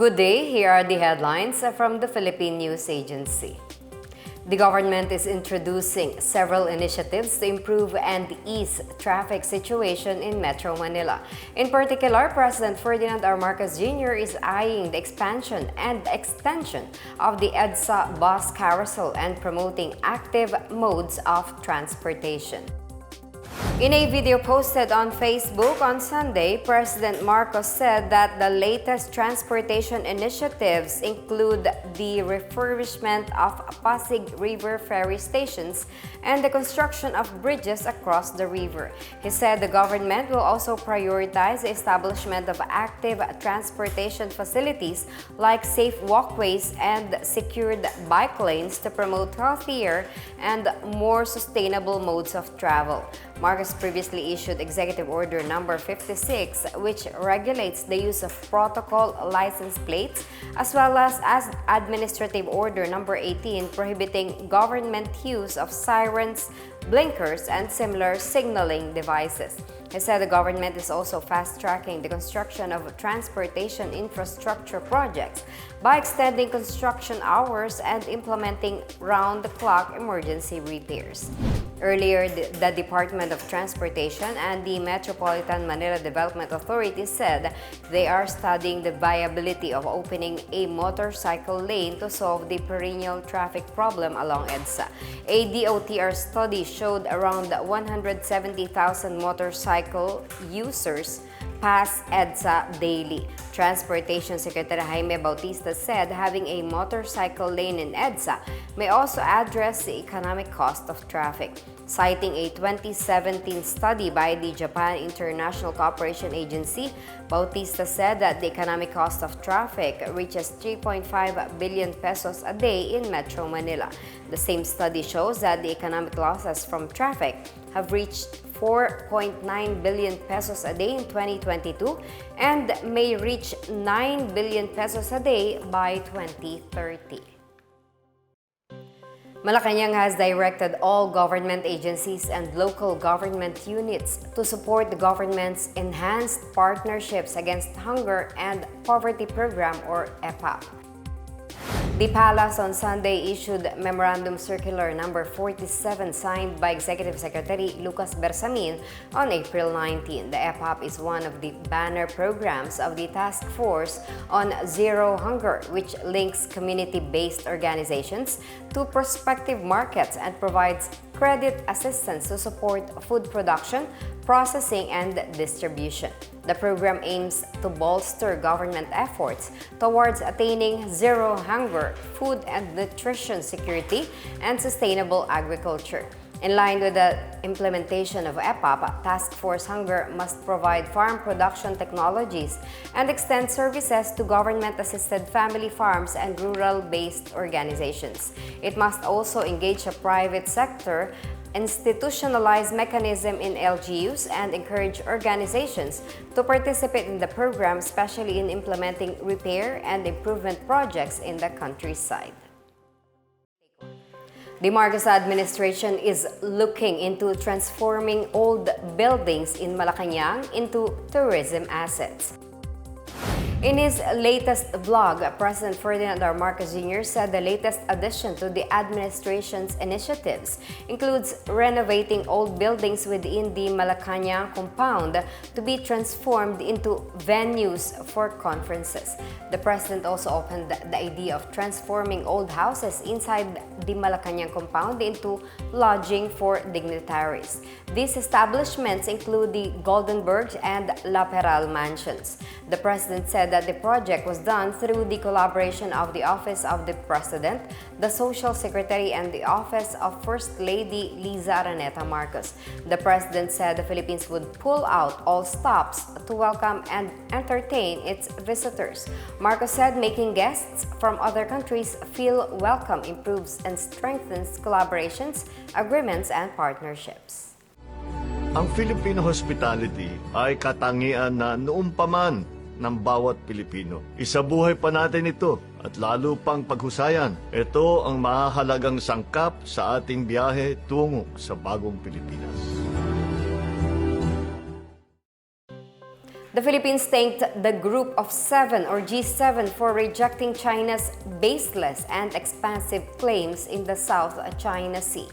Good day, here are the headlines from the Philippine News Agency. The government is introducing several initiatives to improve and ease traffic situation in Metro Manila. In particular, President Ferdinand R. Marcos Jr. is eyeing the expansion and extension of the EDSA bus carousel and promoting active modes of transportation. In a video posted on Facebook on Sunday, President Marcos said that the latest transportation initiatives include the refurbishment of Pasig River ferry stations and the construction of bridges across the river. He said the government will also prioritize the establishment of active transportation facilities like safe walkways and secured bike lanes to promote healthier and more sustainable modes of travel. Marcos previously issued Executive Order Number 56, which regulates the use of protocol license plates, as well as Administrative Order Number 18, prohibiting government use of sirens, blinkers, and similar signaling devices. He said the government is also fast-tracking the construction of transportation infrastructure projects by extending construction hours and implementing round-the-clock emergency repairs. Earlier, the Department of Transportation and the Metropolitan Manila Development Authority said they are studying the viability of opening a motorcycle lane to solve the perennial traffic problem along EDSA. A DOTR study showed around 170,000 motorcycle users pass EDSA daily. Transportation Secretary Jaime Bautista said having a motorcycle lane in EDSA may also address the economic cost of traffic. Citing a 2017 study by the Japan International Cooperation Agency, Bautista said that the economic cost of traffic reaches 3.5 billion pesos a day in Metro Manila. The same study shows that the economic losses from traffic have reached 4.9 billion pesos a day in 2022 and may reach 9 billion pesos a day by 2030. Malacañang has directed all government agencies and local government units to support the government's Enhanced Partnerships Against Hunger and Poverty Program, or EPAP. The Palace on Sunday issued Memorandum Circular Number 47 signed by Executive Secretary Lucas Bersamin on April 19. The EPAP is one of the banner programs of the Task Force on Zero Hunger, which links community-based organizations to prospective markets and provides credit assistance to support food production, processing, and distribution. The program aims to bolster government efforts towards attaining zero hunger, food and nutrition security, and sustainable agriculture. In line with the implementation of EPAP, Task Force Hunger must provide farm production technologies and extend services to government-assisted family farms and rural-based organizations. It must also engage the private sector, institutionalize mechanism in LGUs, and encourage organizations to participate in the program, especially in implementing repair and improvement projects in the countryside. The Marcos administration is looking into transforming old buildings in Malacañang into tourism assets. In his latest vlog, President Ferdinand R. Marcos Jr. said the latest addition to the administration's initiatives includes renovating old buildings within the Malacañang compound to be transformed into venues for conferences. The president also opened the idea of transforming old houses inside the Malacañang compound into lodging for dignitaries. These establishments include the Goldenberg and La Peral mansions. The president said that the project was done through the collaboration of the Office of the President, the Social Secretary, and the Office of First Lady Liza Araneta Marcos. The president said the Philippines would pull out all stops to welcome and entertain its visitors. Marcos said making guests from other countries feel welcome improves and strengthens collaborations, agreements, and partnerships. Ang Filipino hospitality ay katangian na noong paman ng bawat Pilipino. Isabuhay pa natin ito at lalo pang paghusayan. Ito ang mahalagang sangkap sa ating biyahe tungo sa bagong Pilipinas. The Philippines thanked the Group of Seven or G7 for rejecting China's baseless and expansive claims in the South China Sea.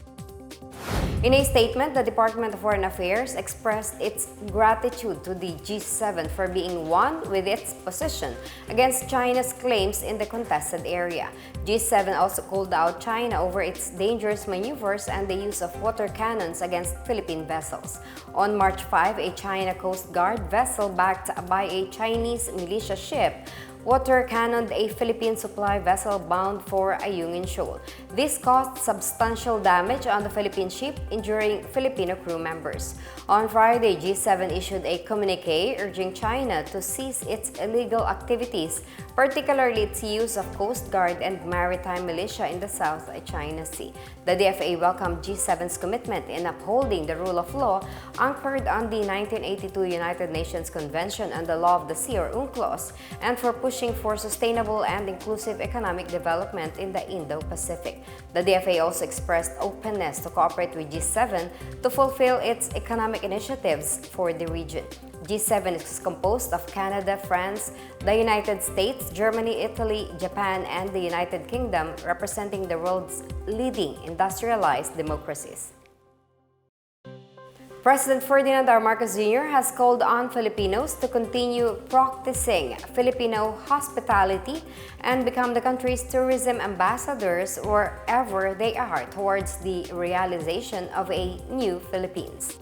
In a statement, the Department of Foreign Affairs expressed its gratitude to the G7 for being one with its position against China's claims in the contested area. G7 also called out China over its dangerous maneuvers and the use of water cannons against Philippine vessels. On March 5, a China Coast Guard vessel backed by a Chinese militia ship water cannoned a Philippine supply vessel bound for Ayungin Shoal. This caused substantial damage on the Philippine ship, injuring Filipino crew members. On Friday, G7 issued a communique urging China to cease its illegal activities, particularly its use of Coast Guard and maritime militia in the South China Sea. The DFA welcomed G7's commitment in upholding the rule of law anchored on the 1982 United Nations Convention on the Law of the Sea or UNCLOS, and for pushing for sustainable and inclusive economic development in the Indo-Pacific. The DFA also expressed openness to cooperate with G7 to fulfill its economic initiatives for the region. G7 is composed of Canada, France, the United States, Germany, Italy, Japan, and the United Kingdom, representing the world's leading industrialized democracies. President Ferdinand R. Marcos Jr. has called on Filipinos to continue practicing Filipino hospitality and become the country's tourism ambassadors wherever they are towards the realization of a new Philippines.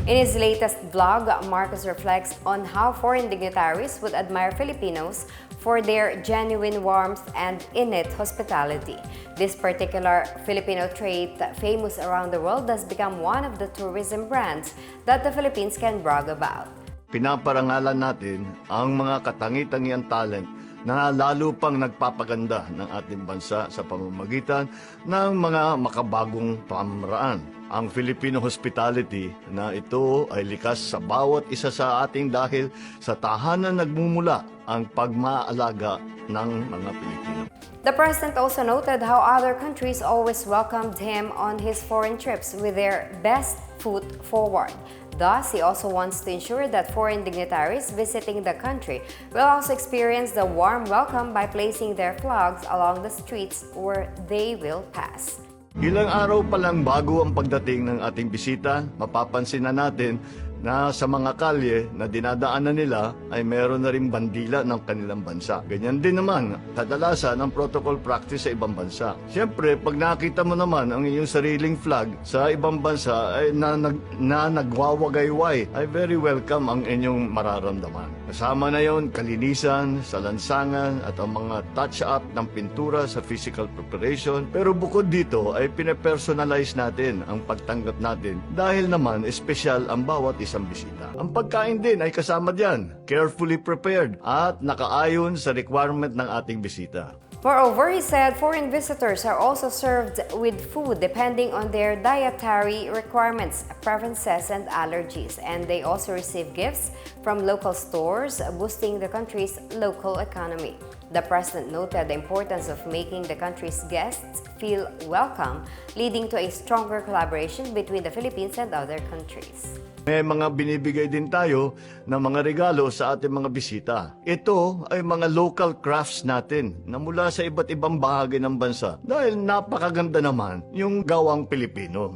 In his latest vlog, Marcos reflects on how foreign dignitaries would admire Filipinos for their genuine warmth and innate hospitality. This particular Filipino trait, famous around the world, has become one of the tourism brands that the Philippines can brag about. Pinaparangalan natin ang mga katangi-tangiang talent na lalo pang nagpapaganda ng ating bansa sa pamamagitan ng mga makabagong pamamaraan. Ang Filipino hospitality na ito ay likas sa bawat isa sa ating dahil sa tahanan nagmumula ang pagmaalaga ng mga Pilipino. The president also noted how other countries always welcomed him on his foreign trips with their best foot forward. Thus, he also wants to ensure that foreign dignitaries visiting the country will also experience the warm welcome by placing their flags along the streets where they will pass. Ilang araw pa lang bago ang pagdating ng ating bisita, mapapansin na natin na sa mga kalye na dinadaanan nila ay meron na rin bandila ng kanilang bansa. Ganyan din naman, kadalasan ang protocol practice sa ibang bansa. Siyempre, pag nakita mo naman ang iyong sariling flag sa ibang bansa ay na nagwawagayway, ay very welcome ang inyong mararamdaman. Kasama na yon kalinisan, sa lansangan at ang mga touch-up ng pintura sa physical preparation. Pero bukod dito ay pinapersonalize natin ang pagtanggap natin dahil naman espesyal ang bawat isang bisita. Ang pagkain din ay kasama diyan, carefully prepared at nakaayon sa requirement ng ating bisita. Moreover, he said foreign visitors are also served with food depending on their dietary requirements, preferences, and allergies. And they also receive gifts from local stores, boosting the country's local economy. The president noted the importance of making the country's guests feel welcome, leading to a stronger collaboration between the Philippines and other countries. May mga binibigay din tayo ng mga regalo sa ating mga bisita. Ito ay mga local crafts natin na mula sa iba't ibang bahagi ng bansa dahil napakaganda naman yung gawang Pilipino.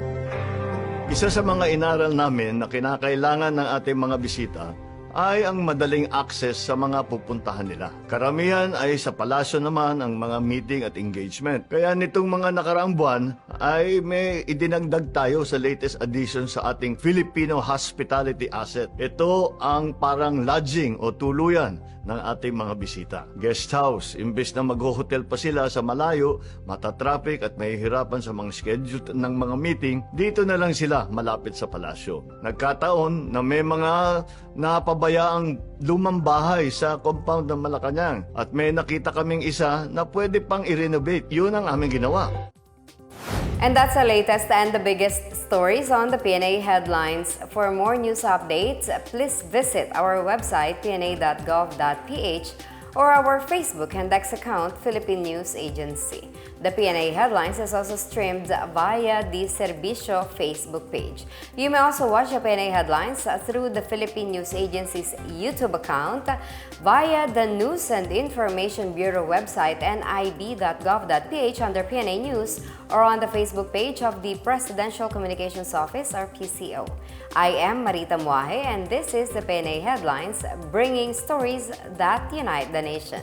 Isa sa mga inaral namin na kinakailangan ng ating mga bisita ay ang madaling access sa mga pupuntahan nila. Karamihan ay sa palasyo naman ang mga meeting at engagement. Kaya nitong mga nakaraang buwan ay may idinagdag tayo sa latest addition sa ating Filipino hospitality asset. Ito ang parang lodging o tuluyan ng ating mga bisita. Guest house, imbes na mag-hotel pa sila sa malayo, matatraffic at mahihirapan sa mga schedule ng mga meeting, dito na lang sila malapit sa palasyo. Nagkataon na may mga napabayaang lumang bahay sa compound ng Malacañang at may nakita kaming isa na pwede pang i-renovate. Yun ang aming ginawa. And that's the latest and the biggest stories on the Pna Headlines. For more news updates, please visit our website pna.gov.ph or our Facebook and X account, Philippine News Agency. The Pna Headlines is also streamed via the Servicio Facebook page. You may also watch the Pna Headlines through the Philippine News Agency's YouTube account, via the News and Information Bureau website nib.gov.ph under Pna News, or on the Facebook page of the Presidential Communications Office or PCO. I am Marita Muaje, and this is the Pna Headlines, bringing stories that unite the nation.